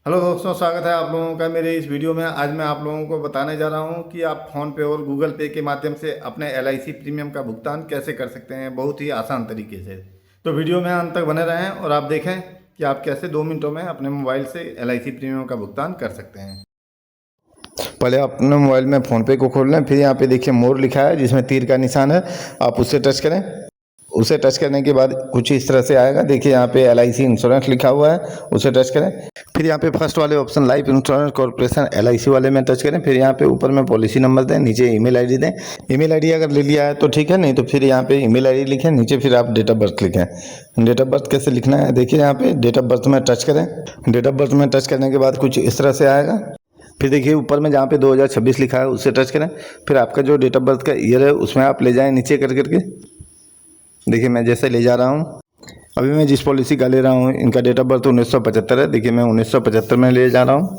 Hello दोस्तों, स्वागत है आप लोगों का मेरे इस वीडियो में। आज मैं आप लोगों को बताने जा रहा हूं कि आप फ़ोन पे और गूगल पे के माध्यम से अपने एलआईसी प्रीमियम का भुगतान कैसे कर सकते हैं, बहुत ही आसान तरीके से। तो वीडियो में अंत तक बने रहें और आप देखें कि आप कैसे 2 मिनटों में अपने मोबाइल से एलआईसी प्रीमियम का भुगतान कर सकते हैं। पहले अपने मोबाइल में फ़ोन पे को खोल लें, फिर यहाँ पे देखिए मोर लिखा है जिसमें तीर का निशान है, आप उससे टच करें। उसे टच करने के बाद कुछ इस तरह से आएगा। देखिए यहाँ पे एलआईसी इंश्योरेंस लिखा हुआ है, उसे टच करें। फिर यहाँ पे फर्स्ट वाले option life insurance corporation LIC वाले में टच करें। फिर यहाँ पे ऊपर में पॉलिसी नंबर दें, नीचे ईमेल आईडी दें। ईमेल आईडी अगर ले लिया है तो ठीक है, नहीं तो फिर यहाँ पे ईमेल आईडी लिखें, नीचे फिर आप डेट ऑफ बर्थ लिखें। डेट ऑफ बर्थ कैसे लिखना है देखिए, यहाँ पे डेट ऑफ बर्थ में टच करें। डेट ऑफ बर्थ में टच करने के बाद कुछ इस तरह से आएगा। फिर देखिए ऊपर में जहाँ पे 2026 लिखा है उससे टच करें। फिर आपका जो डेट ऑफ बर्थ का ईयर है उसमें आप ले जाएं नीचे कर करके। देखिए मैं जैसे ले जा रहा हूँ, अभी मैं जिस पॉलिसी का ले रहा हूँ इनका डेट ऑफ बर्थ 1975 है। देखिए मैं 1975 में ले जा रहा हूँ।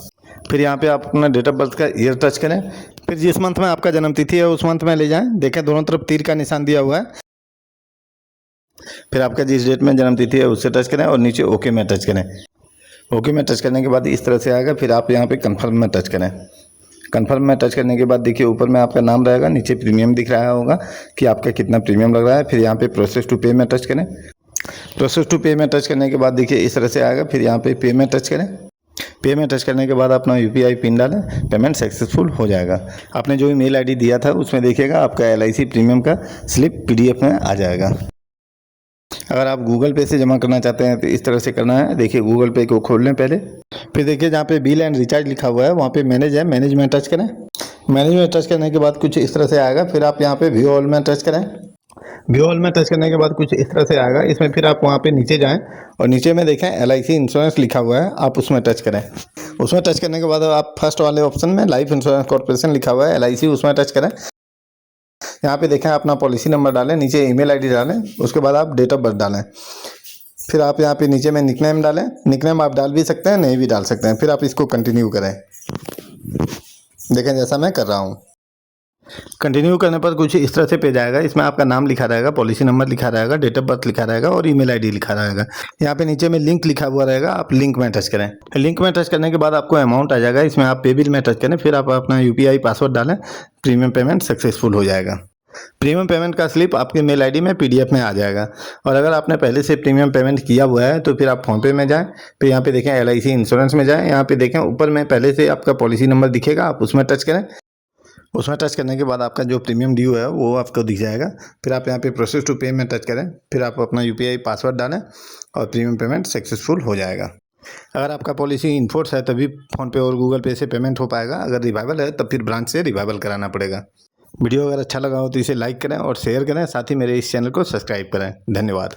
फिर यहाँ पे आप अपना डेट ऑफ बर्थ का ईयर टच करें। फिर जिस मंथ में आपका जन्म तिथि है उस मंथ में ले जाएं। देखें दोनों तरफ तीर का निशान दिया हुआ है। फिर आपका जिस डेट में जन्म तिथि है उससे टच करें और नीचे ओके में टच करें। ओके में टच करने के बाद इस तरह से आएगा। फिर आप यहाँ पे कन्फर्म में टच करें। कन्फर्म में टच करने के बाद देखिए ऊपर में आपका नाम रहेगा, नीचे प्रीमियम दिख रहा होगा कि आपका कितना प्रीमियम लग रहा है। फिर यहाँ पे प्रोसेस टू पे में टच करें। प्रोसेस टू पे में टच करने के बाद देखिए इस तरह से आएगा। फिर यहाँ पे में टच करें। पे में टच करने के बाद अपना यूपीआई पिन डालें, पेमेंट सक्सेसफुल हो जाएगा। आपने जो ईमेल आईडी दिया था उसमें देखिएगा आपका एलआईसी प्रीमियम का स्लिप पीडीएफ में आ जाएगा। अगर आप गूगल पे से जमा करना चाहते हैं तो इस तरह से करना है। देखिए गूगल पे को खोल लें पहले। फिर देखिए जहाँ पे बिल एंड रिचार्ज लिखा हुआ है वहाँ पे मैनेज है, मैनेज में टच करें। मैनेज में टच करने के बाद कुछ इस तरह से आएगा। फिर आप यहाँ पे व्यू ऑल में टच करें। व्यू ऑल में टच करने के बाद कुछ इस तरह से आएगा। इसमें फिर आप वहाँ पे नीचे जाएं और नीचे में देखें एलआईसी इंश्योरेंस लिखा हुआ है, आप उसमें टच करें। उसमें टच करने के बाद आप फर्स्ट वाले ऑप्शन में लाइफ इंश्योरेंस कॉर्पोरेशन लिखा हुआ है एलआईसी, उसमें टच करें। यहाँ पे देखें अपना पॉलिसी नंबर डालें, नीचे ईमेल आईडी डालें, उसके बाद आप डेट ऑफ बर्थ डालें। फिर आप यहाँ पे नीचे में निकनेम डालें। निकनेम आप डाल भी सकते हैं, नहीं भी डाल सकते हैं। फिर आप इसको कंटिन्यू करें। देखें जैसा मैं कर रहा हूँ। कंटिन्यू करने पर कुछ इस तरह से पेज आएगा। इसमें आपका नाम लिखा रहेगा, पॉलिसी नंबर लिखा रहेगा, डेट ऑफ बर्थ लिखा रहेगा और ईमेल आईडी लिखा रहेगा। यहाँ पे नीचे में लिंक लिखा हुआ रहेगा, आप लिंक में टच करें। लिंक में टच करने के बाद आपको अमाउंट आ जाएगा। इसमें आप पे बिल में टच करें। फिर आप अपना यूपीआई पासवर्ड डालें, प्रीमियम पेमेंट सक्सेसफुल हो जाएगा। प्रीमियम पेमेंट का स्लिप आपके मेल आईडी में पीडीएफ में आ जाएगा। और अगर आपने पहले से प्रीमियम पेमेंट किया हुआ है तो फिर आप फ़ोनपे में जाएं। फिर यहाँ पे देखें एलआईसी इंश्योरेंस में जाएं। यहाँ पे देखें ऊपर में पहले से आपका पॉलिसी नंबर दिखेगा, आप उसमें टच करें। उसमें टच करने के बाद आपका जो प्रीमियम ड्यू है वो आपको दिख जाएगा। फिर आप यहाँ पे प्रोसेस टू पे में टच करें। फिर आप अपना यूपीआई पासवर्ड डालें और प्रीमियम पेमेंट सक्सेसफुल हो जाएगा। अगर आपका पॉलिसी इनफोर्स है तभी फ़ोनपे और गूगल पे से पेमेंट हो पाएगा। अगर रिवाइवल है तब फिर ब्रांच से रिवाइवल कराना पड़ेगा। वीडियो अगर अच्छा लगा हो तो इसे लाइक करें और शेयर करें, साथ ही मेरे इस चैनल को सब्सक्राइब करें। धन्यवाद।